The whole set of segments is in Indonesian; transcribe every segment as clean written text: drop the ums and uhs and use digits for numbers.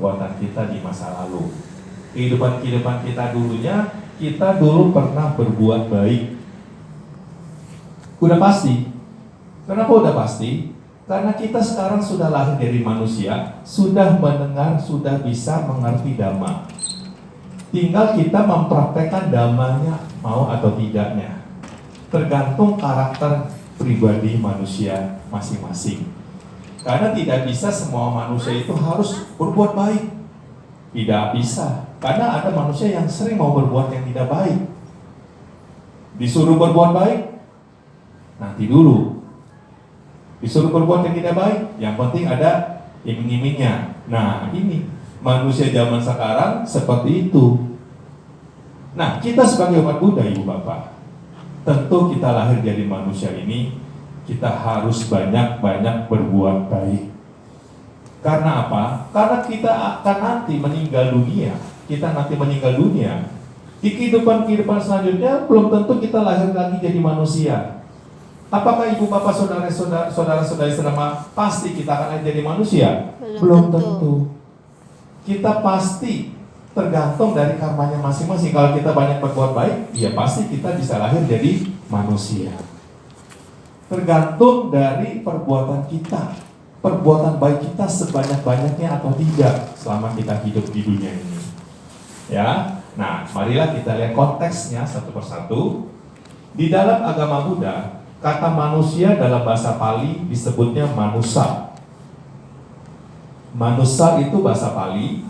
perbuatan kita di masa lalu. Kehidupan kita dulunya, kita dulu pernah berbuat baik. Udah pasti. Kenapa udah pasti? Karena kita sekarang sudah lahir dari manusia, sudah mendengar, sudah bisa mengerti dhamma. Tinggal kita mempraktekkan dhammanya mau atau tidaknya. Tergantung karakter pribadi manusia masing-masing. Karena tidak bisa semua manusia itu harus berbuat baik. Tidak bisa. Karena ada manusia yang sering mau berbuat yang tidak baik. Disuruh berbuat baik, nanti dulu. Disuruh berbuat yang tidak baik, yang penting ada iming-imingnya. Nah, ini manusia zaman sekarang seperti itu. Nah, kita sebagai umat Buddha, Ibu Bapak, tentu kita lahir jadi manusia ini, kita harus banyak-banyak berbuat baik. Karena apa? Karena kita akan nanti meninggal dunia. Kita nanti meninggal dunia. Di kehidupan selanjutnya belum tentu kita lahir lagi jadi manusia. Apakah ibu bapak saudara-saudari selama pasti kita akan jadi manusia? Belum tentu. Kita pasti tergantung dari karmanya masing-masing. Kalau kita banyak berbuat baik, ya pasti kita bisa lahir jadi manusia. Tergantung dari perbuatan kita. Perbuatan baik kita sebanyak-banyaknya atau tidak selama kita hidup di dunia ini. Ya. Nah, marilah kita lihat konteksnya satu persatu. Di dalam agama Buddha, kata manusia dalam bahasa Pali disebutnya manusa. Manusa itu bahasa Pali.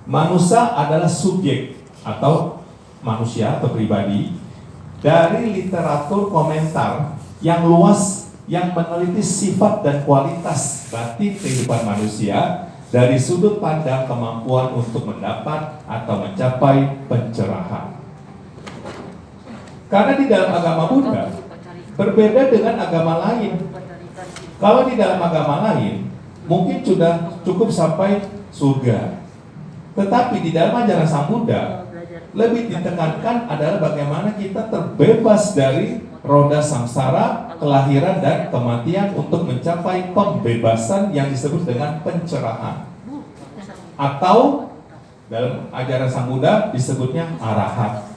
Manusa adalah subjek atau manusia atau pribadi dari literatur komentar yang luas yang meneliti sifat dan kualitas batin kehidupan manusia dari sudut pandang kemampuan untuk mendapat atau mencapai pencerahan. Karena di dalam agama Buddha berbeda dengan agama lain. Kalau di dalam agama lain, mungkin sudah cukup sampai surga. Tetapi di dalam ajaran Sang Buddha, lebih ditekankan adalah bagaimana kita terbebas dari roda samsara, kelahiran dan kematian untuk mencapai pembebasan yang disebut dengan pencerahan. Atau dalam ajaran Sang Buddha disebutnya arahat.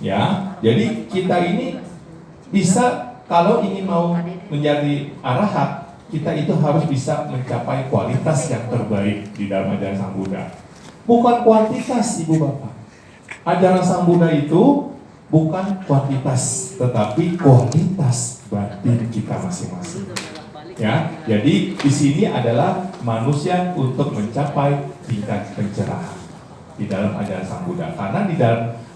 Ya, jadi kita ini bisa kalau ingin mau menjadi arahat, kita itu harus bisa mencapai kualitas yang terbaik di dalam ajaran Sang Buddha. Bukan kuantitas, Ibu Bapak. Ajaran Sang Buddha itu bukan kuantitas, tetapi kualitas batin kita masing-masing. Ya, jadi di sini adalah manusia untuk mencapai tingkat pencerahan di dalam ajaran Sang Buddha. Karena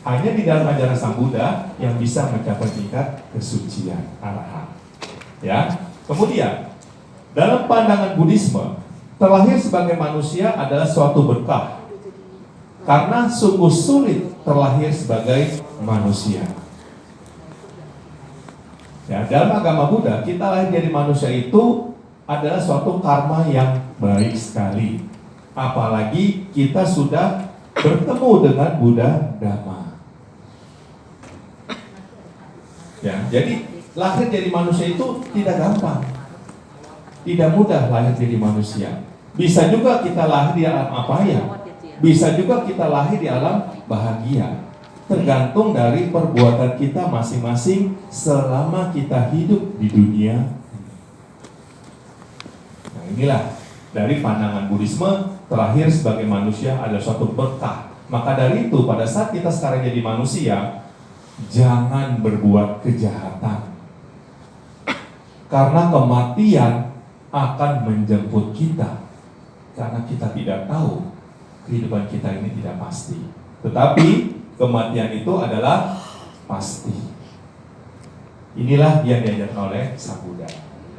hanya di dalam ajaran Sang Buddha yang bisa mencapai tingkat kesucian arahat. Ya. Kemudian dalam pandangan Buddhisme, terlahir sebagai manusia adalah suatu berkah. Karena sungguh sulit terlahir sebagai manusia. Ya, dalam agama Buddha, kita lahir jadi manusia itu adalah suatu karma yang baik sekali. Apalagi kita sudah bertemu dengan Buddha Dhamma. Ya, jadi lahir jadi manusia itu tidak gampang, tidak mudah lahir jadi manusia. Bisa juga kita lahir di alam apaya, bisa juga kita lahir di alam bahagia. Tergantung dari perbuatan kita masing-masing selama kita hidup di dunia. Nah, inilah dari pandangan Buddhisme, terlahir sebagai manusia adalah suatu berkah. Maka dari itu pada saat kita sekarang jadi manusia, jangan berbuat kejahatan. Karena kematian akan menjemput kita. Karena kita tidak tahu, kehidupan kita ini tidak pasti. Tetapi kematian itu adalah pasti. Inilah yang diajarkan oleh Sang Buddha.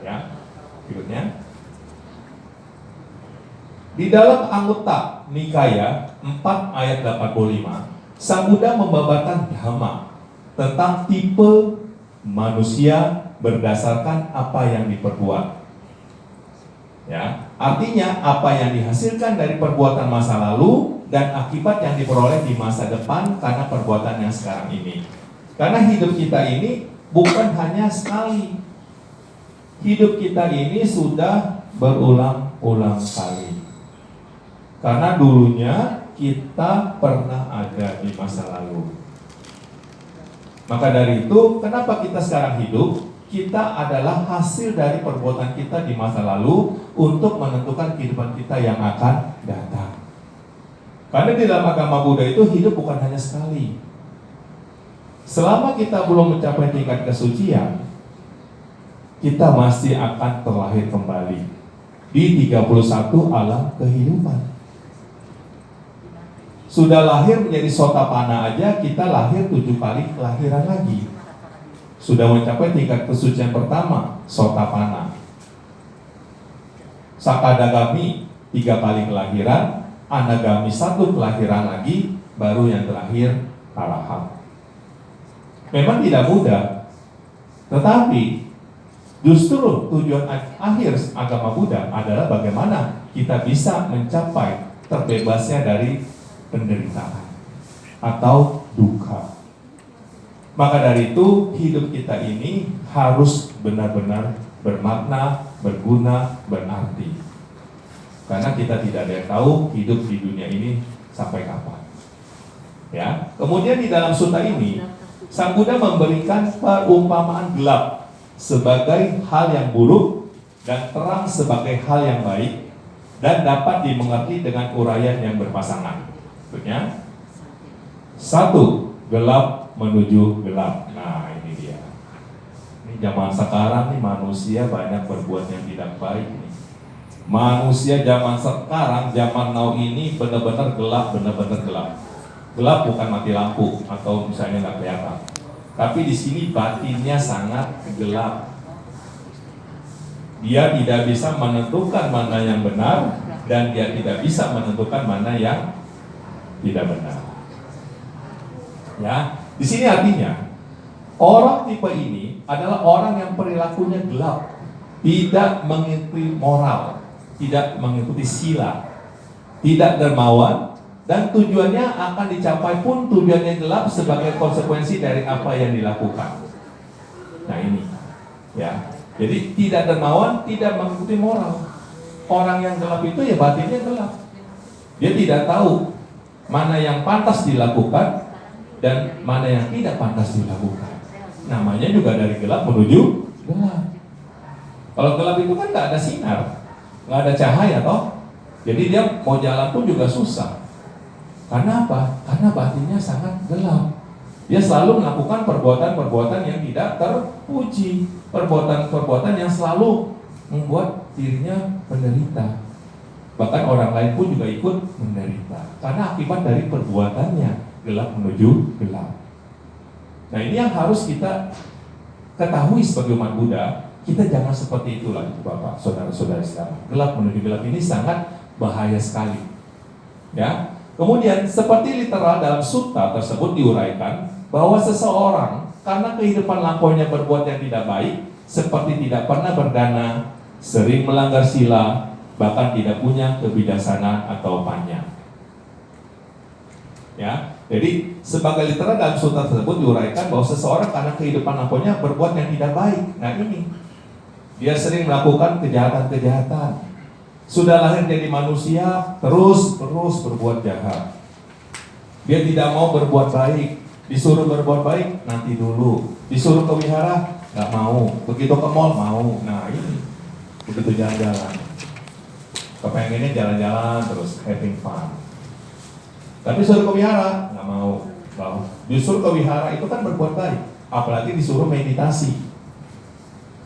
Ya. Berikutnya. Di dalam Anggutta Nikaya 4 ayat 85, Sang Buddha membabarkan dhamma tentang tipe manusia berdasarkan apa yang diperbuat. Ya, artinya apa yang dihasilkan dari perbuatan masa lalu dan akibat yang diperoleh di masa depan karena perbuatan yang sekarang ini. Karena hidup kita ini bukan hanya sekali. Hidup kita ini sudah berulang-ulang kali. Karena dulunya kita pernah ada di masa lalu. Maka dari itu, kenapa kita sekarang hidup? Kita adalah hasil dari perbuatan kita di masa lalu untuk menentukan kehidupan kita yang akan datang. Karena di dalam agama Buddha itu hidup bukan hanya sekali. Selama kita belum mencapai tingkat kesucian, kita masih akan terlahir kembali di 31 alam kehidupan. Sudah lahir menjadi Sotapanna aja, kita lahir 7 kali kelahiran lagi. Sudah mencapai tingkat kesucian pertama, Sotapanna. Sakadagami 3 kali kelahiran, Anagami 1 kelahiran lagi, baru yang terakhir Arahat. Memang tidak mudah, tetapi justru tujuan akhir agama Buddha adalah bagaimana kita bisa mencapai terbebasnya dari penderitaan atau duka. Maka dari itu hidup kita ini harus benar-benar bermakna, berguna, berarti. Karena kita tidak ada yang tahu hidup di dunia ini sampai kapan. Ya. Kemudian di dalam sutta ini Sang Buddha memberikan perumpamaan gelap sebagai hal yang buruk dan terang sebagai hal yang baik dan dapat dimengerti dengan uraian yang berpasangan. Maksudnya, 1, gelap menuju gelap. Nah, ini dia. Ini zaman sekarang nih manusia banyak berbuat yang tidak baik nih. Manusia zaman sekarang, zaman now ini benar-benar gelap, benar-benar gelap. Gelap bukan mati lampu atau misalnya nggak kelihatan. Tapi di sini batinnya sangat gelap. Dia tidak bisa menentukan mana yang benar dan dia tidak bisa menentukan mana yang tidak benar. Ya, di sini artinya orang tipe ini adalah orang yang perilakunya gelap, tidak mengikuti moral, tidak mengikuti sila, tidak dermawan, dan tujuannya akan dicapai pun tujuannya gelap sebagai konsekuensi dari apa yang dilakukan. Nah ini, ya. Jadi tidak dermawan, tidak mengikuti moral. Orang yang gelap itu ya batinnya gelap. Dia tidak tahu mana yang pantas dilakukan dan mana yang tidak pantas dilakukan. Namanya juga dari gelap menuju gelap. Kalau gelap itu kan nggak ada sinar, nggak ada cahaya toh. Jadi dia mau jalan pun juga susah. Karena apa? Karena batinnya sangat gelap. Dia selalu melakukan perbuatan-perbuatan yang tidak terpuji, perbuatan-perbuatan yang selalu membuat dirinya menderita. Bahkan orang lain pun juga ikut menderita karena akibat dari perbuatannya gelap menuju gelap. Nah ini yang harus kita ketahui sebagai umat Buddha. Kita jangan seperti itulah Bapak, saudara-saudara sekalian. Gelap menuju gelap ini sangat bahaya sekali. Ya. Kemudian seperti literal dalam sutta tersebut diuraikan bahwa seseorang karena kehidupan lampaunya berbuat yang tidak baik, seperti tidak pernah berdana, sering melanggar sila, bahkan tidak punya kebijaksanaan atau panya. Ya, jadi sebagai literal dalam sutta tersebut diuraikan bahwa seseorang karena kehidupan lampaunya berbuat yang tidak baik. Nah ini, dia sering melakukan kejahatan-kejahatan. Sudah lahir jadi manusia, terus berbuat jahat. Dia tidak mau berbuat baik. Disuruh berbuat baik, nanti dulu. Disuruh ke wihara, nggak mau. Begitu ke mall, mau. Nah ini, begitu jalan-jalan. Kepengennya jalan-jalan terus, having fun. Tapi disuruh ke wihara, nggak mau. Disuruh ke wihara itu kan berbuat baik. Apalagi disuruh meditasi.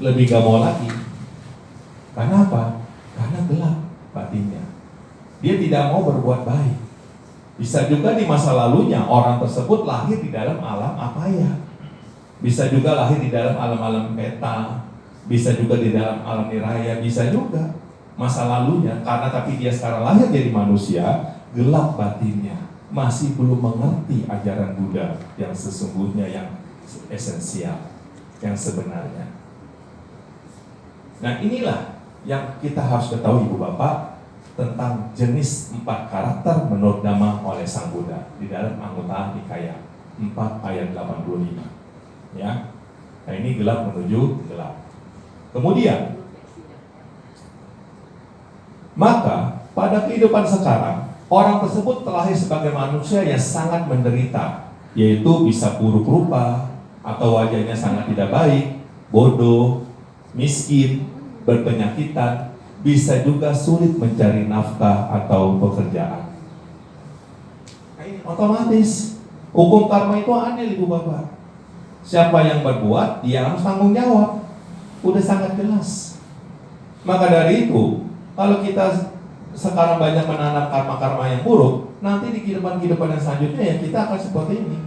Lebih gak mau lagi. Karena apa? Karena gelap batinnya. Dia tidak mau berbuat baik. Bisa juga di masa lalunya orang tersebut lahir di dalam alam apaya. Bisa juga lahir di dalam alam-alam peta. Bisa juga di dalam alam niraya. Bisa juga masa lalunya. Karena tapi dia sekarang lahir jadi manusia, gelap batinnya. Masih belum mengerti ajaran Buddha yang sesungguhnya, yang esensial, yang sebenarnya. Nah inilah yang kita harus ketahui Ibu Bapak tentang jenis 4 karakter menurut Dhamma oleh Sang Buddha di dalam Anguttara Nikaya 4 ayat 85. Ya. Nah ini gelap menuju gelap. Kemudian maka pada kehidupan sekarang, orang tersebut terlahir sebagai manusia yang sangat menderita, yaitu bisa buruk rupa, atau wajahnya sangat tidak baik, bodoh, miskin, berpenyakitan, bisa juga sulit mencari nafkah atau pekerjaan. Nah, ini otomatis. Hukum karma itu aneh, Ibu Bapak. Siapa yang berbuat, dia harus tanggung jawab. Udah sangat jelas. Maka dari itu, kalau kita sekarang banyak menanam karma-karma yang buruk, nanti di kehidupan-kehidupan yang selanjutnya ya kita akan seperti ini.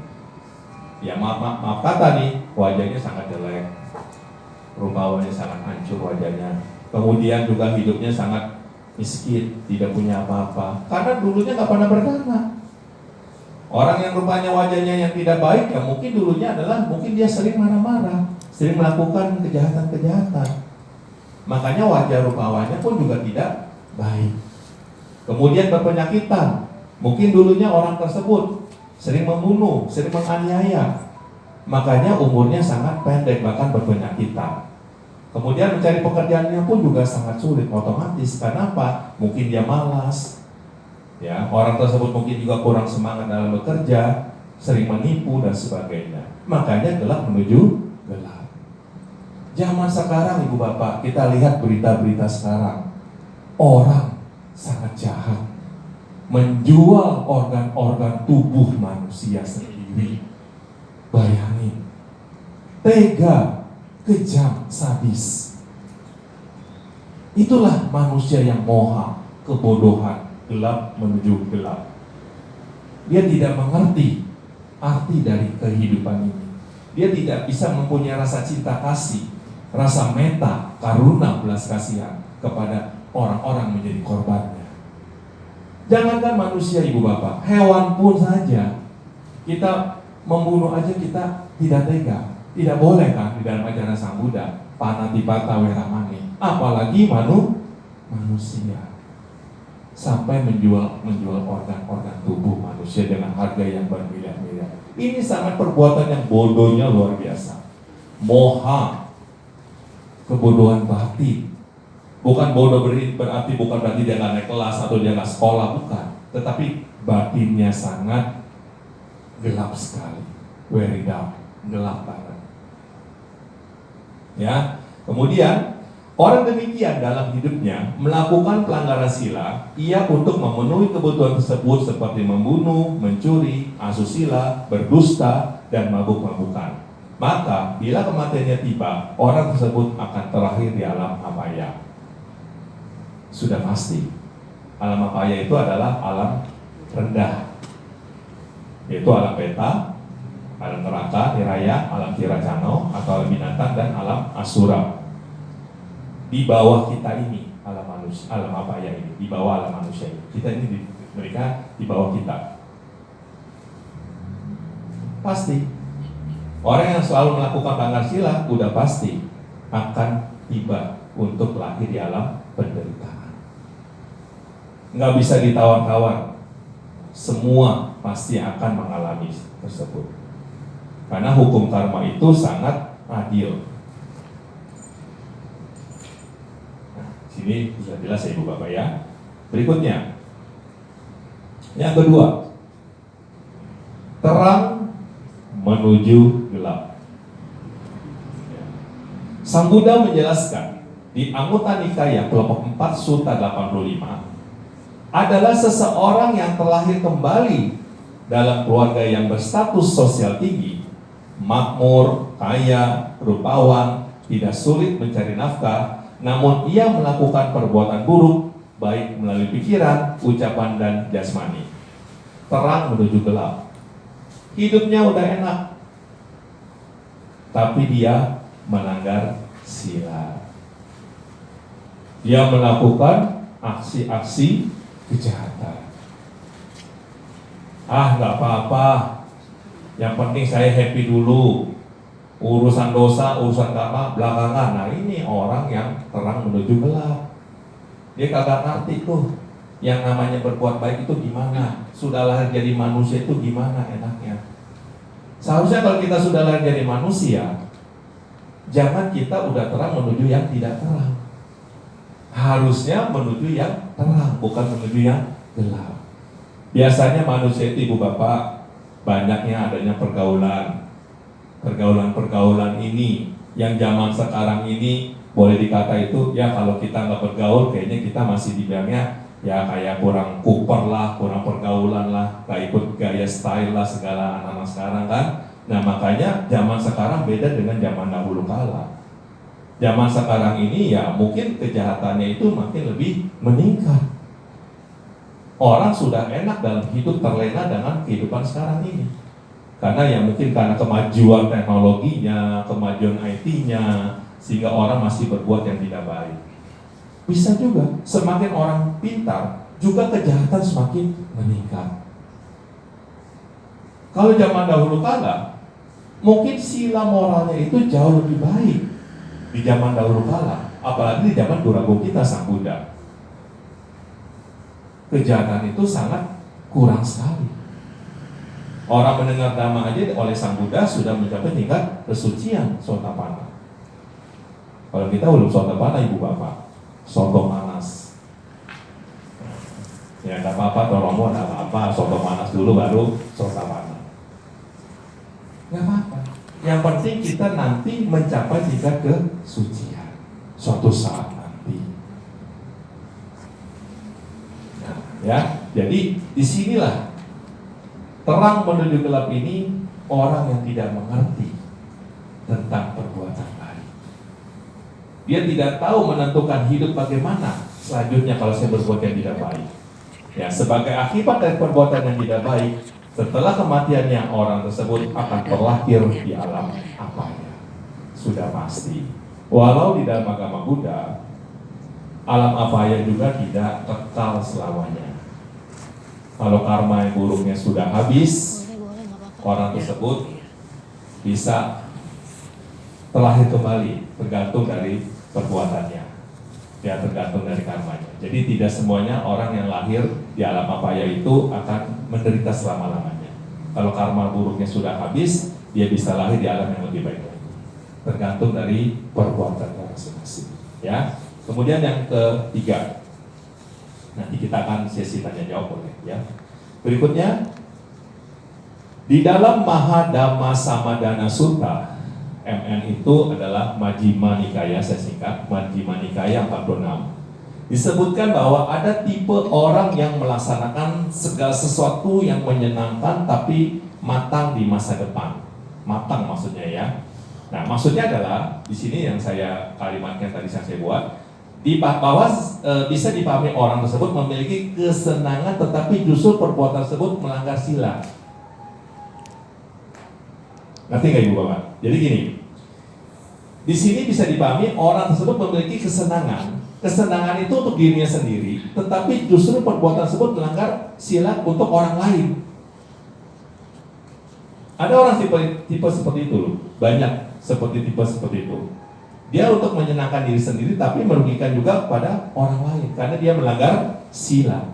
Ya maaf kata nih, wajahnya sangat jelek, rupanya sangat hancur wajahnya. Kemudian juga hidupnya sangat miskin, tidak punya apa-apa. Karena dulunya nggak pernah berkarya. Orang yang rupanya wajahnya yang tidak baik, ya mungkin dulunya adalah mungkin dia sering marah-marah, sering melakukan kejahatan-kejahatan. Makanya wajah rupanya pun juga tidak baik. Kemudian berpenyakitan, mungkin dulunya orang tersebut sering membunuh, sering menganiaya, makanya umurnya sangat pendek, bahkan berpenyakitan. Kemudian mencari pekerjaannya pun juga sangat sulit, otomatis. Kenapa? Mungkin dia malas, ya, orang tersebut mungkin juga kurang semangat dalam bekerja, sering menipu dan sebagainya. Makanya gelap menuju gelap. Zaman sekarang, Ibu Bapak, kita lihat berita-berita sekarang, orang sangat jahat, menjual organ-organ tubuh manusia sendiri. Bayangin, tega, kejam, sadis. Itulah manusia yang moha, kebodohan, gelap menuju gelap. Dia tidak mengerti arti dari kehidupan ini. Dia tidak bisa mempunyai rasa cinta kasih, rasa meta, karuna, belas kasihan kepada orang-orang menjadi korbannya. Jangankan manusia, Ibu Bapak, hewan pun saja, kita membunuh aja kita tidak tega. Tidak boleh kan di dalam ajaran Sang Buddha, panatipata weramani, apalagi manusia. Sampai menjual organ-organ tubuh manusia dengan harga yang bermiliar-miliar. Ini sangat perbuatan yang bodohnya luar biasa. Moha, kebodohan batin. Bukan bodoh berarti bukan berarti dia nggak naik kelas atau dia nggak sekolah, bukan. Tetapi batinnya sangat gelap sekali, very dark, gelap banget. Ya, kemudian orang demikian dalam hidupnya melakukan pelanggaran sila, ia untuk memenuhi kebutuhan tersebut seperti membunuh, mencuri, asusila, berdusta, dan mabuk-mabukan. Maka bila kematiannya tiba, orang tersebut akan terakhir di alam apaya. Sudah pasti, alam apaya itu adalah alam rendah, yaitu alam beta, alam neraka, niraya, alam tiracano, atau alam binatang, dan alam asura. Di bawah kita ini, alam manusia, alam apaya ini, di bawah alam manusia ini. Kita ini, mereka di bawah kita. Pasti, orang yang selalu melakukan pelanggaran sila, udah pasti akan tiba untuk lahir di alam penderitaan. Nggak bisa ditawar-tawar, semua pasti akan mengalami tersebut. Karena hukum karma itu sangat adil. Nah, sini sudah jelas ya Ibu Bapak ya. Berikutnya, yang kedua, terang menuju gelap. Sang Buddha menjelaskan di Anggutta Nikaya kelompok 4 Sutta 85, adalah seseorang yang terlahir kembali dalam keluarga yang berstatus sosial tinggi, makmur, kaya, rupawan, tidak sulit mencari nafkah, namun ia melakukan perbuatan buruk, baik melalui pikiran, ucapan, dan jasmani. Terang menuju gelap. Hidupnya udah enak, tapi dia melanggar sila. Dia melakukan aksi-aksi kejahatan. Nggak apa-apa, yang penting saya happy dulu. Urusan dosa, urusan karma belakangan. Nah ini orang yang terang menuju gelap. Dia kagak ngerti tuh yang namanya berbuat baik itu gimana, sudah lahir jadi manusia itu gimana enaknya. Seharusnya kalau kita sudah lahir jadi manusia, jangan kita udah terang menuju yang tidak terang. harusnya menuju yang terang, bukan menuju yang gelap. Biasanya manusia itu, Ibu Bapak, banyaknya adanya pergaulan ini yang zaman sekarang ini boleh dikata itu ya, kalau kita nggak bergaul kayaknya kita masih dibilangnya ya kayak kurang kuper lah, kurang pergaulan lah, nggak ikut gaya style lah segala anak-anak sekarang kan. Nah makanya zaman sekarang beda dengan zaman dahulu kala. Zaman sekarang ini ya mungkin kejahatannya itu makin lebih meningkat. Orang sudah enak dalam hidup, terlena dengan kehidupan sekarang ini. Karena ya mungkin karena kemajuan teknologinya, kemajuan IT-nya, sehingga orang masih berbuat yang tidak baik. Bisa juga, semakin orang pintar, juga kejahatan semakin meningkat. Kalau zaman dahulu kala, mungkin sila moralnya itu jauh lebih baik di zaman dahulu kala, apalagi di zaman Durago kita Sang Buddha. Kejahatan itu sangat kurang sekali. Orang mendengar dhamma aja oleh Sang Buddha sudah mencapai tingkat kesucian Sotapanna. Kalau kita belum Sotapanna, Ibu Bapak, soto manas. Ya nggak apa-apa, tolongmu nggak apa-apa, soto manas dulu baru Sotapanna. Nggak apa-apa. Yang penting kita nanti mencapai tingkat kesucian suatu saat nanti. Nah, ya, jadi disinilah terang menuju gelap ini orang yang tidak mengerti tentang perbuatan baik. Dia tidak tahu menentukan hidup bagaimana selanjutnya kalau saya berbuat yang tidak baik. Ya, sebagai akibat dari perbuatan yang tidak baik, setelah kematiannya orang tersebut akan terlahir di alam apanya. Sudah pasti. Walau di dalam agama Buddha, alam apaya juga tidak kekal selamanya. Kalau karma yang buruknya sudah habis, orang tersebut bisa terlahir kembali, tergantung dari perbuatannya, ya tergantung dari karmanya. Jadi tidak semuanya orang yang lahir di alam apaya itu akan menderita selama-lamanya. Kalau karma buruknya sudah habis, dia bisa lahir di alam yang lebih baik lagi. Tergantung dari perbuatannya masing-masing. Ya. Kemudian yang ketiga, nanti kita akan sesi tanya jawab ya. Berikutnya, di dalam Mahadhamma Samadana Sutta, MN itu adalah Majjhima Nikaya, saya singkat, Majjhima Nikaya 46. Disebutkan bahwa ada tipe orang yang melaksanakan segala sesuatu yang menyenangkan tapi matang di masa depan. Matang maksudnya ya. Nah, maksudnya adalah di sini yang saya kalimatnya tadi saya buat, di bahwa bisa dipahami orang tersebut memiliki kesenangan tetapi justru perbuatan tersebut melanggar sila. Ngerti nggak Ibu Bapak? Jadi gini, di sini bisa dipahami orang tersebut memiliki kesenangan. Kesenangan itu untuk dirinya sendiri, tetapi justru perbuatan tersebut melanggar sila untuk orang lain. Ada orang tipe seperti itu loh, banyak tipe seperti itu. Dia untuk menyenangkan diri sendiri tapi merugikan juga kepada orang lain karena dia melanggar sila.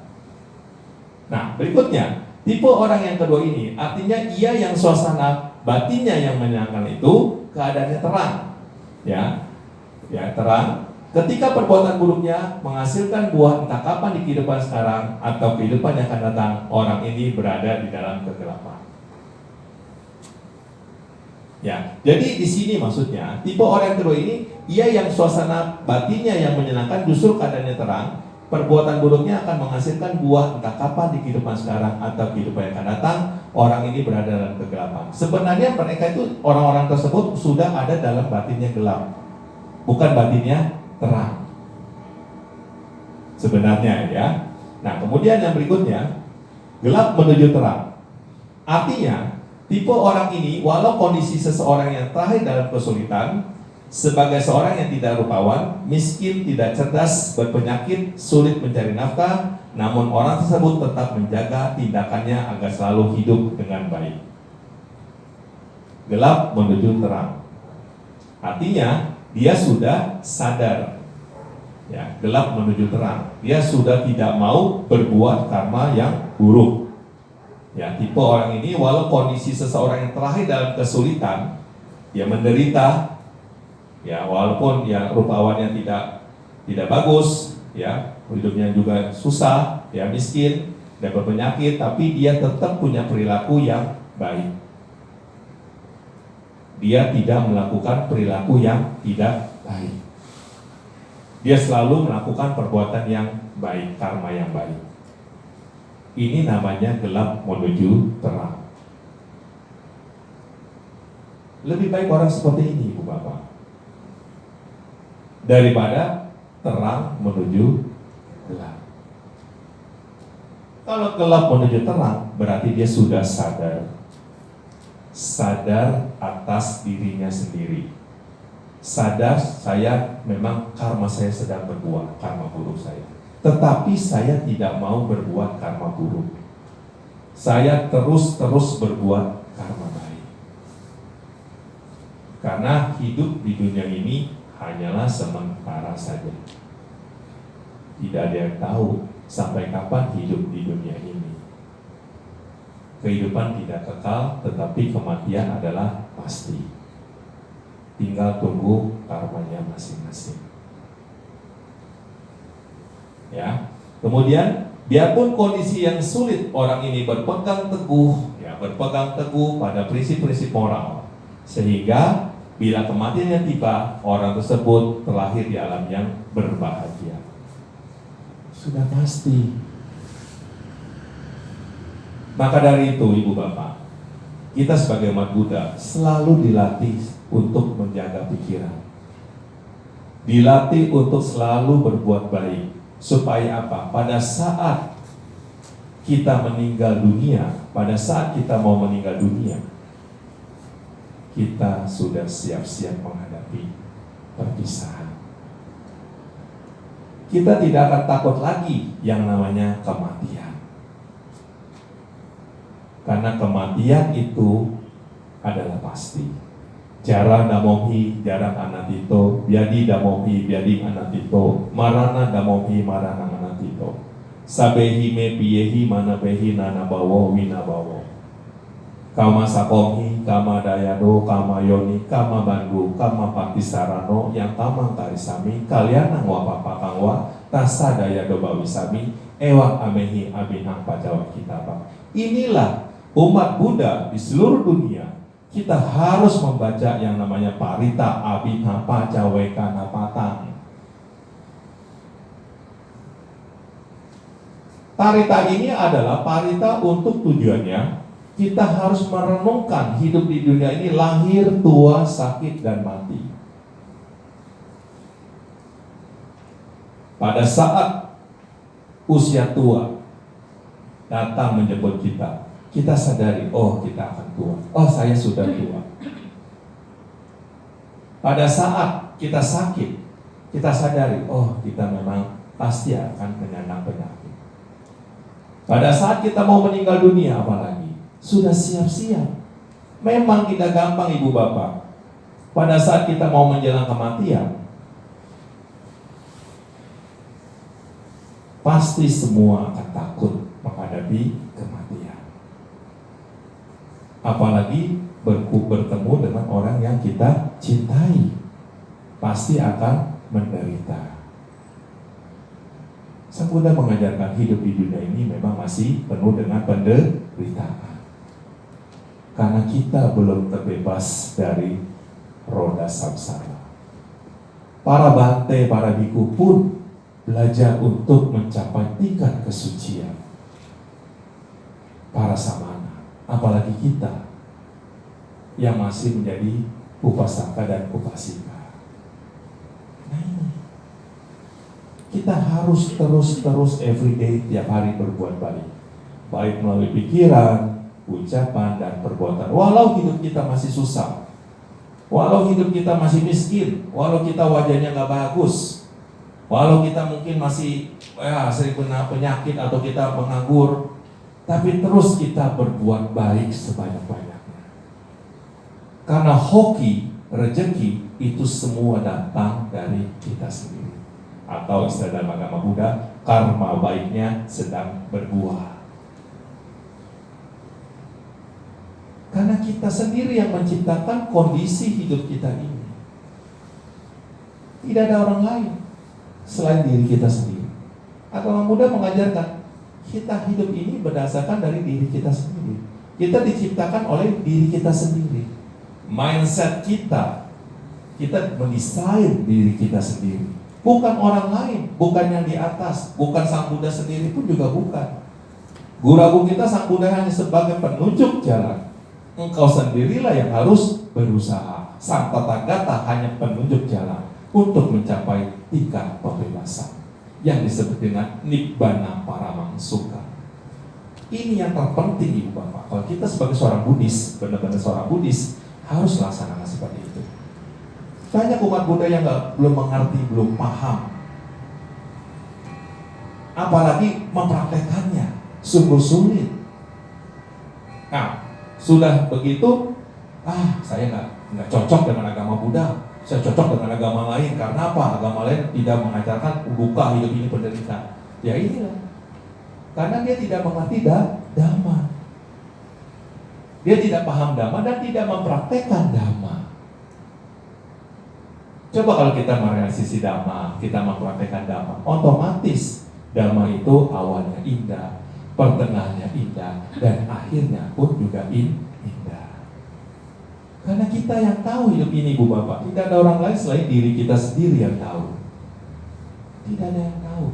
Nah, berikutnya, tipe orang yang kedua ini artinya ia yang suasana batinnya yang menyenangkan itu keadaannya terang. Ya, terang. Ketika perbuatan buruknya menghasilkan buah entah kapan di kehidupan sekarang atau kehidupan yang akan datang, orang ini berada di dalam kegelapan. Ya, jadi di sini maksudnya tipe orang kedua ini ia yang suasana batinnya yang menyenangkan justru keadaannya terang, perbuatan buruknya akan menghasilkan buah entah kapan di kehidupan sekarang atau kehidupan yang akan datang, orang ini berada dalam kegelapan. Sebenarnya mereka itu orang-orang tersebut sudah ada dalam batinnya gelap, bukan batinnya terang. Sebenarnya ya. Nah, kemudian yang berikutnya gelap menuju terang. Artinya tipe orang ini, walau kondisi seseorang yang terakhir dalam kesulitan, sebagai seorang yang tidak rupawan, miskin, tidak cerdas, berpenyakit, sulit mencari nafkah, namun orang tersebut tetap menjaga tindakannya agar selalu hidup dengan baik. Gelap menuju terang. Artinya, dia sudah sadar. Ya, gelap menuju terang. Dia sudah tidak mau berbuat karma yang buruk. Ya, tipe orang ini walau kondisi seseorang yang terakhir dalam kesulitan, dia menderita, ya walaupun ya rupawannya tidak bagus, ya, hidupnya juga susah, ya miskin, dapat penyakit, tapi dia tetap punya perilaku yang baik. Dia tidak melakukan perilaku yang tidak baik. Dia selalu melakukan perbuatan yang baik, karma yang baik. Ini namanya gelap menuju terang. Lebih baik orang seperti ini, Ibu Bapak, daripada terang menuju gelap. Kalau gelap menuju terang, berarti dia sudah sadar atas dirinya sendiri. Sadar saya memang karma saya sedang berbuat, karma buruk saya. Tetapi saya tidak mau berbuat karma buruk. Saya terus berbuat karma baik. Karena hidup di dunia ini hanyalah sementara saja. Tidak ada yang tahu sampai kapan hidup di dunia ini. Kehidupan tidak kekal, tetapi kematian adalah pasti. Tinggal tunggu karmanya masing-masing. Ya. Kemudian, biarpun kondisi yang sulit, orang ini berpegang teguh pada prinsip-prinsip moral, sehingga bila kematiannya tiba, orang tersebut terlahir di alam yang berbahagia. Sudah pasti. Maka dari itu, Ibu Bapak, kita sebagai umat Buddha selalu dilatih untuk menjaga pikiran. Dilatih untuk selalu berbuat baik. Supaya apa? Pada saat kita meninggal dunia, pada saat kita mau meninggal dunia, kita sudah siap-siap menghadapi perpisahan. Kita tidak akan takut lagi yang namanya kematian. Karena kematian itu adalah pasti. Jarang damohi, jarang anatito, biadi damohi, biadi anatito, marana damohi, marana anatito. Sabehi me piyehi mana behi nana bawo wina bawo. Kama sakomi, kama dayado, kama yoni, kama bandu, kama patisarano, yang kama karisami, kalian wapapa kangwa, tasa dayado bawisami, ewang amehi abinang pajawa kita bang. Inilah umat Buddha di seluruh dunia, kita harus membaca yang namanya Parita Abhina Pacawekana Patang. Parita ini adalah parita untuk tujuannya kita harus merenungkan hidup di dunia ini lahir, tua, sakit, dan mati. Pada saat usia tua datang menjemput kita, kita sadari, oh kita akan tua, oh saya sudah tua. Pada saat kita sakit, kita sadari, oh kita memang pasti akan penyandang penyakit. Pada saat kita mau meninggal dunia apalagi, sudah siap-siap. Memang tidak gampang Ibu Bapak. Pada saat kita mau menjelang kematian, pasti semua akan takut menghadapi kematian. Apalagi bertemu dengan orang yang kita cintai, pasti akan menderita. Sang Buddha mengajarkan hidup di dunia ini memang masih penuh dengan penderitaan. Karena kita belum terbebas dari roda samsara. Para bante, para biku pun belajar untuk mencapai tingkat kesucian. Para samana, apalagi kita yang masih menjadi upasaka dan upasika. Nah ini, kita harus terus everyday, tiap hari berbuat baik. Baik melalui pikiran, ucapan, dan perbuatan. Walau hidup kita masih susah, walau hidup kita masih miskin, walau kita wajahnya nggak bagus, walau kita mungkin masih sering kena penyakit atau kita menganggur, tapi terus kita berbuat baik sebanyak-banyaknya. Karena hoki, rezeki itu semua datang dari kita sendiri. Atau istilah dalam agama Buddha, karma baiknya sedang berbuah. Karena kita sendiri yang menciptakan kondisi hidup kita ini. Tidak ada orang lain selain diri kita sendiri. Agama Buddha mengajarkan kita hidup ini berdasarkan dari diri kita sendiri. Kita diciptakan oleh diri kita sendiri. Mindset kita mendesain diri kita sendiri. Bukan orang lain, bukan yang di atas, bukan Sang Buddha sendiri pun juga bukan. Guru agung kita Sang Buddha hanya sebagai penunjuk jalan. Engkau sendirilah yang harus berusaha. Sang Tathagata hanya penunjuk jalan untuk mencapai tingkat pembebasan yang disebut dengan Nibbana Paramangsuka. Ini yang terpenting Ibu Bapak. Kalau kita sebagai seorang Buddhis, benar-benar seorang Buddhis, harus laksanakan seperti itu. Banyak umat Buddha yang belum mengerti, belum paham. Apalagi mempraktekannya, sungguh sulit. Nah, sudah begitu, saya nggak cocok dengan agama Buddha. Saya cocok dengan agama lain. Karena apa? Agama lain tidak mengajarkan duka, hidup ini penderita. Ya inilah. Karena dia tidak mengerti Dhamma. Dia tidak paham Dhamma dan tidak mempraktekkan Dhamma. Coba kalau kita merealisasi Dhamma, kita mempraktekkan Dhamma, otomatis Dhamma itu awalnya indah, pertengahannya indah, dan akhirnya pun juga indah. Karena kita yang tahu hidup ini Bu Bapak. Tidak ada orang lain selain diri kita sendiri yang tahu. Tidak ada yang tahu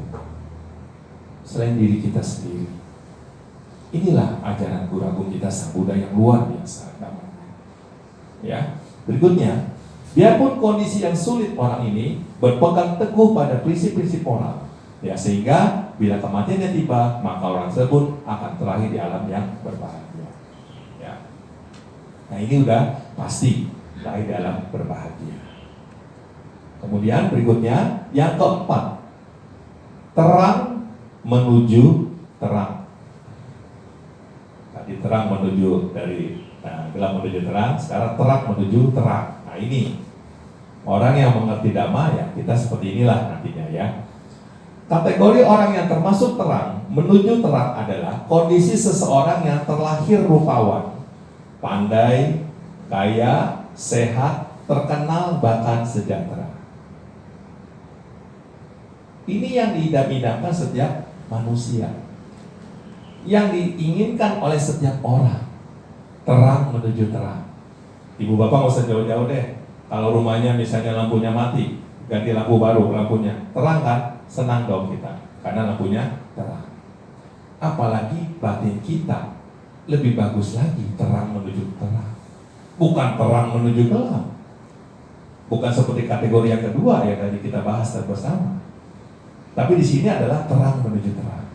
selain diri kita sendiri. Inilah ajaran Guru Agung kita Sang Buddha yang luar biasa. Ya, berikutnya, biarpun kondisi yang sulit orang ini berpegang teguh pada prinsip-prinsip moral, ya, sehingga bila kematiannya tiba, maka orang tersebut akan terakhir di alam yang berbahagia. Ya. Nah ini udah pasti terakhir di alam berbahagia. Kemudian berikutnya yang keempat, terang menuju terang. Tadi terang menuju dari gelap menuju terang, sekarang terang menuju terang. Nah ini orang yang mengerti Dhamma, ya kita seperti inilah nantinya ya. Kategori orang yang termasuk terang menuju terang adalah kondisi seseorang yang terlahir rupawan, pandai, kaya, sehat, terkenal, bahkan sejahtera. Ini yang diidam-idamkan setiap manusia, yang diinginkan oleh setiap orang. Terang menuju terang. Ibu bapak nggak usah jauh-jauh deh. Kalau rumahnya misalnya lampunya mati, ganti lampu baru lampunya, terang kan? Senang dong kita, karena lampunya terang. Apalagi batin kita lebih bagus lagi, terang menuju terang. Bukan terang menuju gelap. Bukan seperti kategori yang kedua yang tadi kita bahas bersama. Tapi di sini adalah terang menuju terang.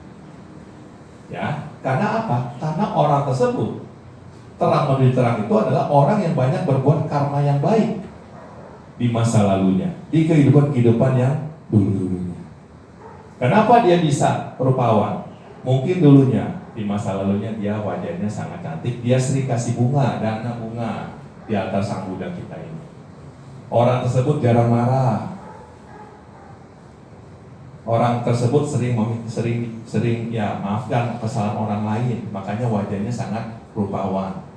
Ya, karena apa? Karena orang tersebut terang menuju terang itu adalah orang yang banyak berbuat karma yang baik di masa lalunya, di kehidupan yang dulu-dulunya. Kenapa dia bisa rupawan? Mungkin dulunya di masa lalunya dia wajahnya sangat cantik, dia sering kasih bunga, dana bunga di atas Sang Buddha kita ini. Orang tersebut jarang marah. Orang tersebut sering ya maafkan kesalahan orang lain, makanya wajahnya sangat rupawan,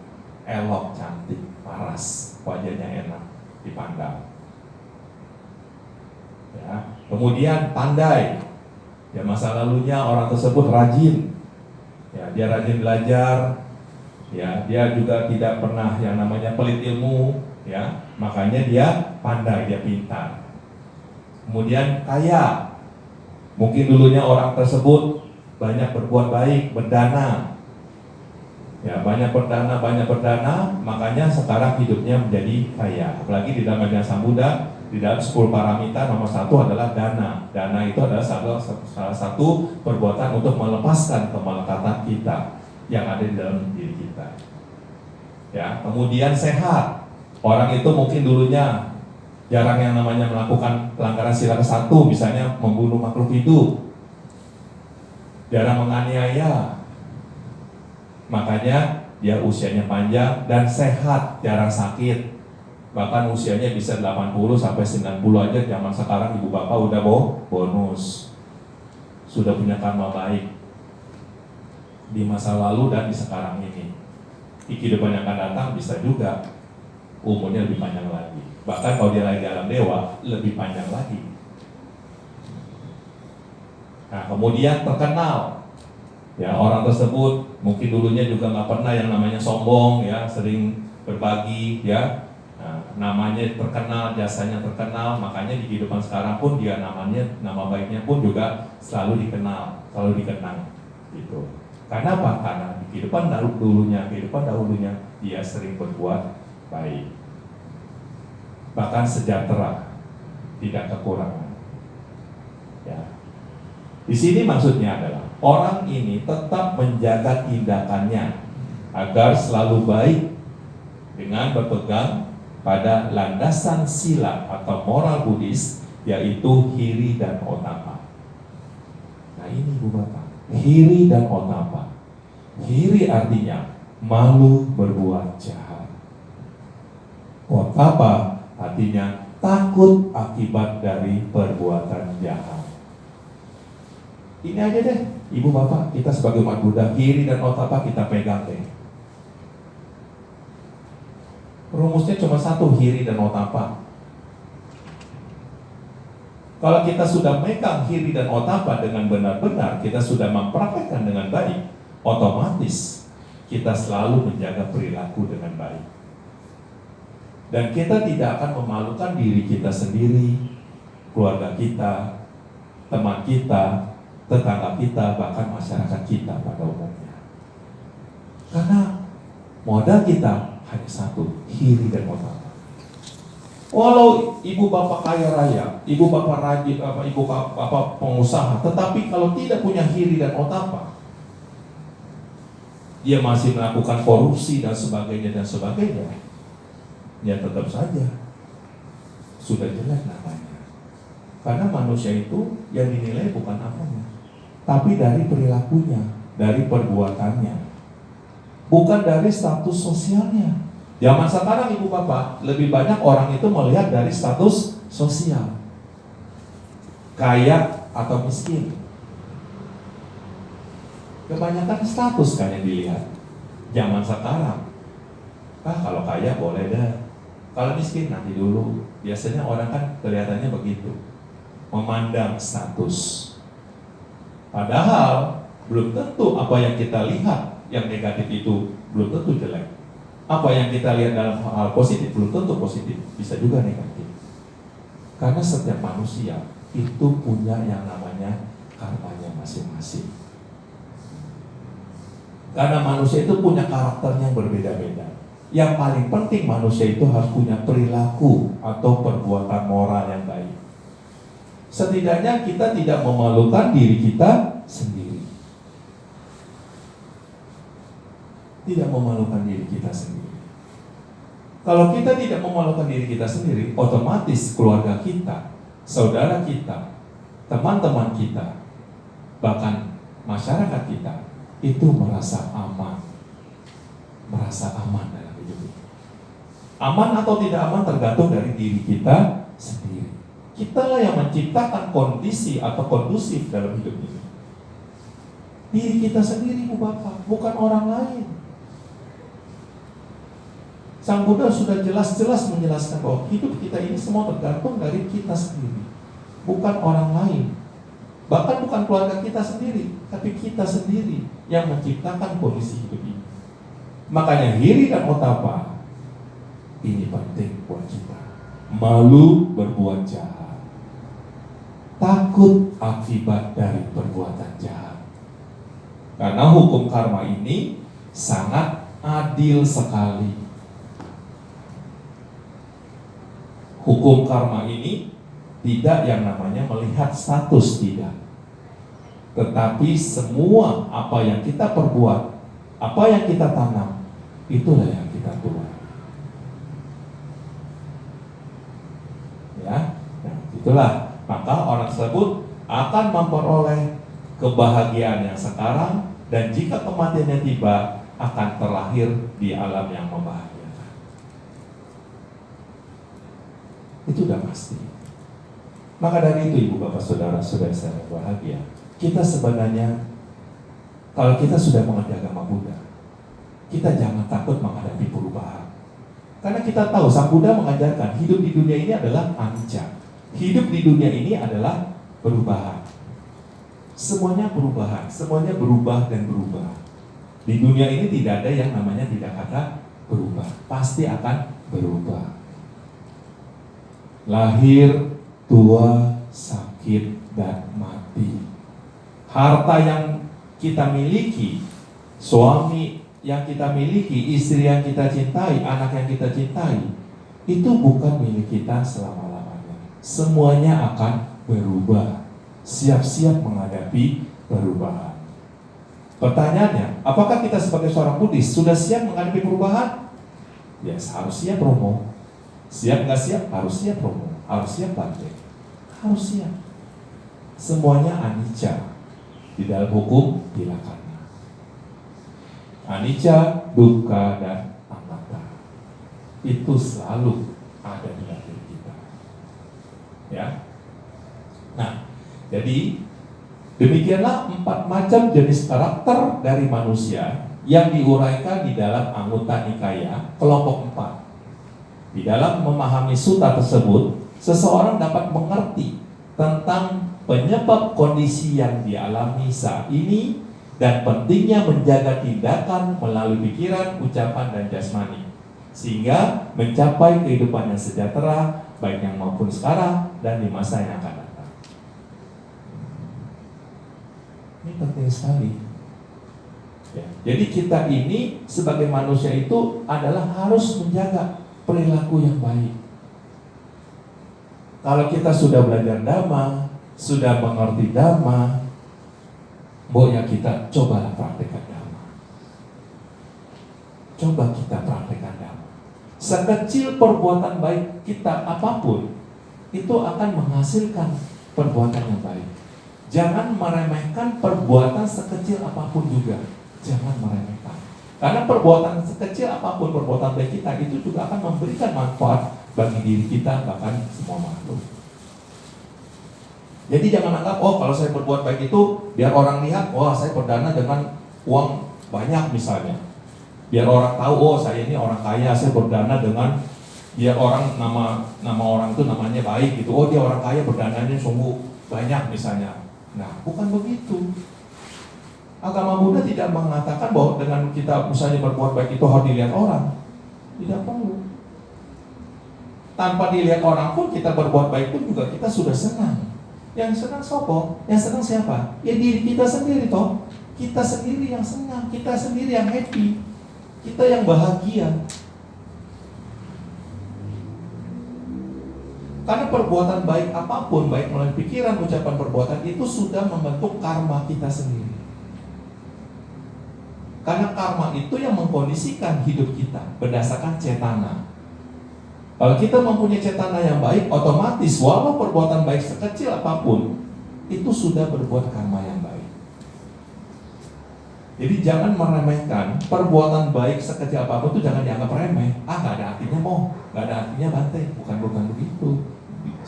elok, cantik, paras, wajahnya enak dipandang. Ya, kemudian pandai. Ya masa lalunya orang tersebut rajin. Ya, dia rajin belajar. Ya, dia juga tidak pernah yang namanya pelit ilmu, ya. Makanya dia pandai, dia pintar. Kemudian kaya. Mungkin dulunya orang tersebut banyak berbuat baik, berdana. Ya, banyak berdana, makanya sekarang hidupnya menjadi kaya. Apalagi di dalam ajaran Sang Buddha, di dalam 10 paramita nomor 1 adalah dana. Dana itu adalah salah satu perbuatan untuk melepaskan kemelekatan kita yang ada di dalam diri kita. Ya, kemudian sehat. Orang itu mungkin dulunya jarang yang namanya melakukan pelanggaran sila ke-1, misalnya membunuh makhluk hidup, jarang menganiaya. Makanya dia usianya panjang dan sehat, jarang sakit. Bahkan usianya bisa 80 sampai 90 aja. Zaman sekarang ibu bapak udah bonus, sudah punya karma baik di masa lalu dan di sekarang ini. Di kehidupan yang akan datang bisa juga umurnya lebih panjang lagi. Bahkan kalau dia lagi di alam dewa, lebih panjang lagi. Nah, kemudian terkenal. Ya, orang tersebut mungkin dulunya juga nggak pernah yang namanya sombong, ya, sering berbagi, ya. Nah, namanya terkenal, jasanya terkenal, makanya di kehidupan sekarang pun dia namanya, nama baiknya pun juga selalu dikenal, selalu dikenang, gitu. Karena apa? Karena di kehidupan dahulunya dia sering berbuat baik, bahkan sejahtera, tidak kekurangan. Ya. Di sini maksudnya adalah orang ini tetap menjaga tindakannya agar selalu baik dengan berpegang pada landasan sila atau moral Buddhis, yaitu hiri dan otapa. Nah ini Ibu Bapak, hiri dan otapa. Hiri artinya malu berbuat jahat. Otapa artinya takut akibat dari perbuatan jahat. Ini aja deh, Ibu Bapak, kita sebagai umat Buddha, hiri dan otapa kita pegang deh. Rumusnya cuma satu, hiri dan otapa. Kalau kita sudah megang hiri dan otapa dengan benar-benar, kita sudah mempraktekkan dengan baik, otomatis kita selalu menjaga perilaku dengan baik. Dan kita tidak akan memalukan diri kita sendiri, keluarga kita, teman kita, tetangga kita, bahkan masyarakat kita pada umumnya. Karena modal kita hanya satu, hiri dan otapa. Walau ibu bapak kaya raya, ibu bapak rajin, ibu bapak pengusaha, tetapi kalau tidak punya hiri dan otapa, dia masih melakukan korupsi dan sebagainya, ya tetap saja sudah jelek namanya. Karena manusia itu yang dinilai bukan apanya, tapi dari perilakunya, dari perbuatannya, bukan dari status sosialnya. Zaman sekarang Ibu Bapak, lebih banyak orang itu melihat dari status sosial, kaya atau miskin. Kebanyakan status kan yang dilihat zaman sekarang. Kalau kaya boleh deh, kalau miskin nanti dulu. Biasanya orang kan kelihatannya begitu, memandang status. Padahal belum tentu apa yang kita lihat yang negatif itu belum tentu jelek. Apa yang kita lihat dalam hal positif belum tentu positif, bisa juga negatif. Karena setiap manusia itu punya yang namanya karmanya masing-masing. Karena manusia itu punya karakternya yang berbeda-beda. Yang paling penting manusia itu harus punya perilaku atau perbuatan moral yang baik. Setidaknya kita tidak memalukan diri kita sendiri. Tidak memalukan diri kita sendiri. Kalau kita tidak memalukan diri kita sendiri, otomatis keluarga kita, saudara kita, teman-teman kita, bahkan masyarakat kita itu merasa aman. Merasa aman dalam hidup ini. Aman atau tidak aman tergantung dari diri kita sendiri. Kitalah yang menciptakan kondisi atau kondusif dalam hidup ini. Diri kita sendiri, Bu Bapak, bukan orang lain. Sang Buddha sudah jelas-jelas menjelaskan bahwa hidup kita ini semua tergantung dari kita sendiri, bukan orang lain. Bahkan bukan keluarga kita sendiri, tapi kita sendiri yang menciptakan kondisi hidup ini. Makanya hiri dan otapa ini penting buat kita. Malu berbuat jahat, takut akibat dari perbuatan jahat. Karena hukum karma ini sangat adil sekali. Hukum karma ini tidak yang namanya melihat status, tidak. Tetapi semua apa yang kita perbuat, apa yang kita tanam, itulah yang kita tuai. Ya, nah, itulah. Maka orang tersebut akan memperoleh kebahagiaan yang sekarang, dan jika kematiannya tiba, akan terlahir di alam yang membahagiakan. Itu udah pasti. Maka dari itu Ibu Bapak Saudara-saudara saya bahagia, kita sebenarnya kalau kita sudah mengerti agama Buddha, kita jangan takut menghadapi perubahan. Karena kita tahu Sang Buddha mengajarkan hidup di dunia ini adalah anicca. Hidup di dunia ini adalah perubahan. semuanya perubahan, semuanya berubah dan berubah. Di dunia ini tidak ada yang namanya tidak akan berubah, pasti akan berubah. Lahir, tua, sakit, dan mati. Harta yang kita miliki, suami yang kita miliki, istri yang kita cintai, anak yang kita cintai, itu bukan milik kita selama-lamanya. Semuanya akan berubah. Siap-siap menghadapi perubahan. Pertanyaannya, apakah kita sebagai seorang Buddhis sudah siap menghadapi perubahan? Yes, harus siap Romo. Siap nggak siap? Harus siap Romo. Harus siap Bante. Harus siap. Semuanya anicca. Di dalam hukum dilakana. Anicca, dukkha, dan anatta. Itu selalu ada di dalam diri kita. Ya. Nah, jadi demikianlah 4 macam jenis karakter dari manusia yang diuraikan di dalam Anggutta Nikaya kelompok 4. Di dalam memahami sutta tersebut, seseorang dapat mengerti tentang penyebab kondisi yang dialami saat ini dan pentingnya menjaga tindakan melalui pikiran, ucapan, dan jasmani sehingga mencapai kehidupan yang sejahtera baik yang maupun sekarang dan di masa yang akan datang. Ini penting sekali. Ya, jadi kita ini sebagai manusia itu adalah harus menjaga perilaku yang baik. Kalau kita sudah belajar Dhamma, sudah mengerti Dhamma, ya kita cobalah praktekkan Dhamma. Coba kita praktekkan Dhamma. Sekecil perbuatan baik kita apapun, itu akan menghasilkan perbuatan yang baik. Jangan meremehkan perbuatan sekecil apapun juga. Jangan meremehkan. Karena perbuatan sekecil apapun, perbuatan baik kita itu juga akan memberikan manfaat bagi diri kita, bahkan semua makhluk. Jadi jangan anggap, oh kalau saya berbuat baik itu biar orang lihat, wah saya berdana dengan uang banyak misalnya. Biar orang tahu, oh saya ini orang kaya, saya berdana dengan, biar orang nama orang itu namanya baik gitu. Oh dia orang kaya, berdananya sungguh banyak misalnya. Nah, bukan begitu. Agama Buddha tidak mengatakan bahwa dengan kita misalnya berbuat baik itu harus dilihat orang. Tidak perlu. Tanpa dilihat orang pun kita berbuat baik pun juga kita sudah senang. Yang senang sopo? Yang senang siapa? Ya diri kita sendiri toh. Kita sendiri yang senang, kita sendiri yang happy, kita yang bahagia. Karena perbuatan baik apapun, baik melalui pikiran, ucapan, perbuatan itu sudah membentuk karma kita sendiri. Karena karma itu yang mengkondisikan hidup kita berdasarkan cetana. Kalau kita mempunyai cetana yang baik, otomatis walau perbuatan baik sekecil apapun, itu sudah berbuat karma yang baik. Jadi jangan meremehkan perbuatan baik sekecil apapun itu, jangan dianggap remeh. Gak ada artinya gak ada artinya Bante. Bukan begitu.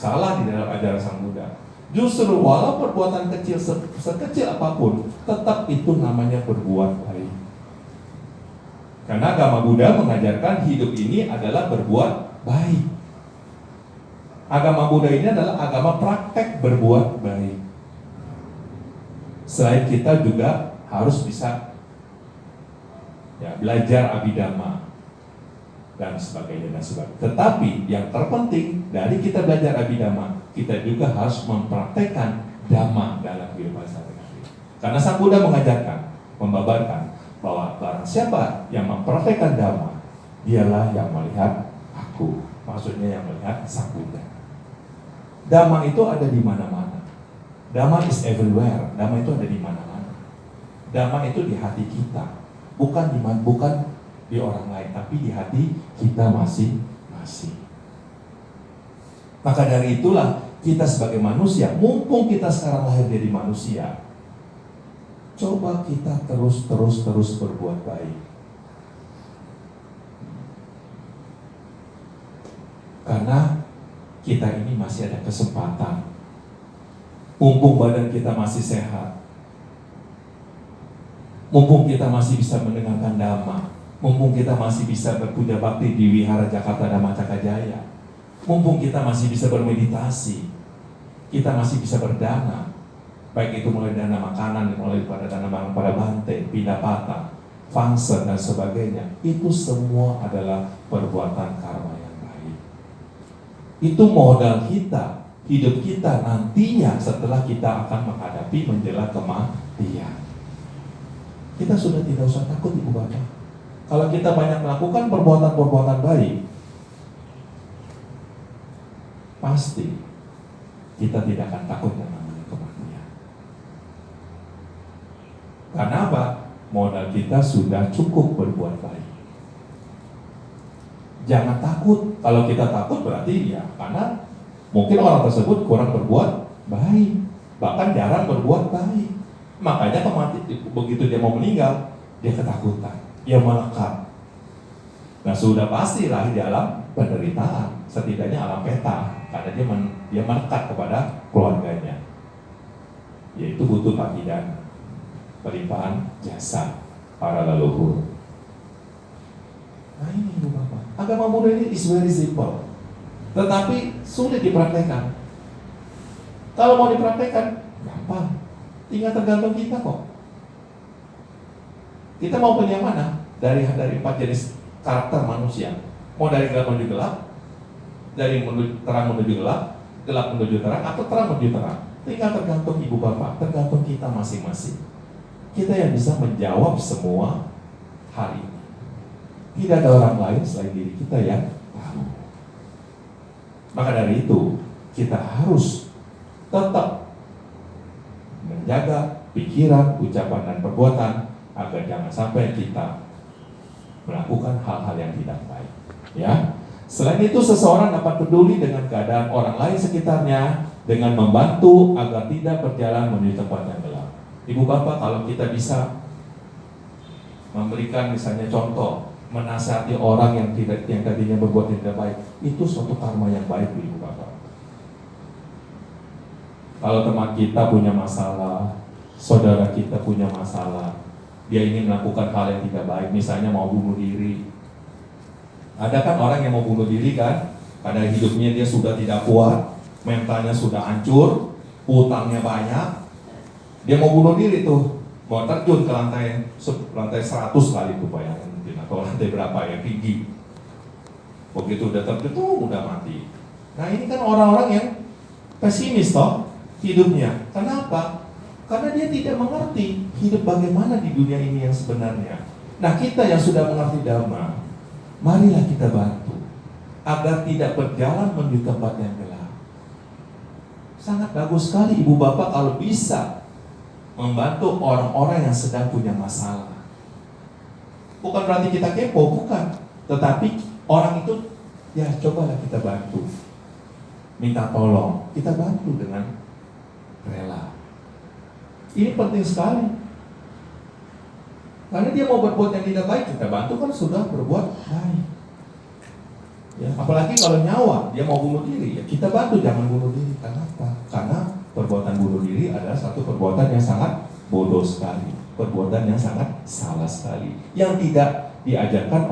Salah di dalam ajaran Sang Buddha. Justru walau perbuatan kecil sekecil apapun, tetap itu namanya berbuat baik. Karena agama Buddha mengajarkan hidup ini adalah berbuat baik. Agama Buddha ini adalah agama praktek berbuat baik. Selain kita juga harus bisa belajar Abhidhamma dan sebagainya. Tetapi yang terpenting dari kita belajar Abhidhamma, kita juga harus mempraktekkan Dhamma dalam kehidupan sehari-hari. Karena Sang Buddha mengajarkan, membabarkan bahwa barang siapa yang mempraktekkan Dhamma, dialah yang melihat aku. Maksudnya yang melihat Sang Buddha. Dhamma itu ada di mana-mana. Dhamma is everywhere. Dhamma itu ada di mana-mana. Dhamma itu di hati kita, bukan di orang lain, tapi di hati kita masing-masing. Maka dari itulah kita sebagai manusia, mumpung kita sekarang lahir jadi manusia, coba kita terus berbuat baik. Karena kita ini masih ada kesempatan. Mumpung badan kita masih sehat, mumpung kita masih bisa mendengarkan Dhamma, mumpung kita masih bisa berpuja bakti di Wihara Jakarta Dhamma Cakajaya, mumpung kita masih bisa bermeditasi, kita masih bisa berdana, Baik itu mulai dana makanan, mulai pada dana pada banteng, pindah patah, fungsi dan sebagainya. Itu semua adalah perbuatan karma yang baik. Itu modal kita, hidup kita nantinya setelah kita akan menghadapi menjelang kematian. Kita sudah tidak usah takut, Ibu Bapak. Kalau kita banyak melakukan perbuatan-perbuatan baik, pasti kita tidak akan takut yang namanya kematian. Karena apa? Modal kita sudah cukup berbuat baik. Jangan takut. Kalau kita takut berarti ya karena mungkin orang tersebut kurang berbuat baik, bahkan jarang berbuat baik. Makanya begitu dia mau meninggal, dia ketakutan, dia melekat. Nah sudah pastilah di alam penderitaan, setidaknya alam peta, karena dia melekat kepada keluarganya. Yaitu butuh panggilan, pelimpahan jasa para leluhur. Nah ini Ibu Bapak, agama Buddha ini is very simple, tetapi sulit dipraktekkan. Kalau mau dipraktekkan, gampang. Tinggal tergantung kita kok. Kita mau pilih yang mana? Dari 4 jenis karakter manusia. Mau dari gelap menuju gelap, dari terang menuju gelap, gelap menuju terang, atau terang menuju terang. Tinggal tergantung Ibu Bapak, tergantung kita masing-masing. Kita yang bisa menjawab semua hal ini. Tidak ada orang lain selain diri kita yang tahu. Maka dari itu, kita harus tetap menjaga pikiran, ucapan, dan perbuatan agar jangan sampai kita melakukan hal-hal yang tidak baik. Ya. Selain itu, seseorang dapat peduli dengan keadaan orang lain sekitarnya dengan membantu agar tidak berjalan menuju tempat yang gelap. Ibu Bapak, kalau kita bisa memberikan misalnya contoh, menasihati orang yang tadinya berbuat tidak baik, itu suatu karma yang baik, Ibu Bapak. Kalau teman kita punya masalah, saudara kita punya masalah, dia ingin melakukan hal yang tidak baik, misalnya mau bunuh diri. Ada kan orang yang mau bunuh diri kan, karena hidupnya dia sudah tidak kuat, mentalnya sudah hancur, utangnya banyak, dia mau bunuh diri tuh, mau terjun ke lantai 100 kali tuh bayangin mungkin, atau lantai berapa yang tinggi. Begitu udah terjun, udah mati. Nah ini kan orang-orang yang pesimis toh hidupnya. Kenapa? Karena dia tidak mengerti hidup bagaimana di dunia ini yang sebenarnya. Nah kita yang sudah mengerti Dhamma, marilah kita bantu agar tidak berjalan menuju tempat yang gelap. Sangat bagus sekali Ibu Bapak kalau bisa membantu orang-orang yang sedang punya masalah. Bukan berarti kita kepo, bukan. Tetapi orang itu, ya cobalah kita bantu. Minta tolong, kita bantu dengan rela. Ini penting sekali. Karena dia mau berbuat yang tidak baik, kita bantu kan sudah berbuat baik. Ya, apalagi kalau nyawa, dia mau bunuh diri, ya kita bantu jangan bunuh diri. Kenapa? Karena perbuatan bunuh diri adalah satu perbuatan yang sangat bodoh sekali, perbuatan yang sangat salah sekali, yang tidak diajarkan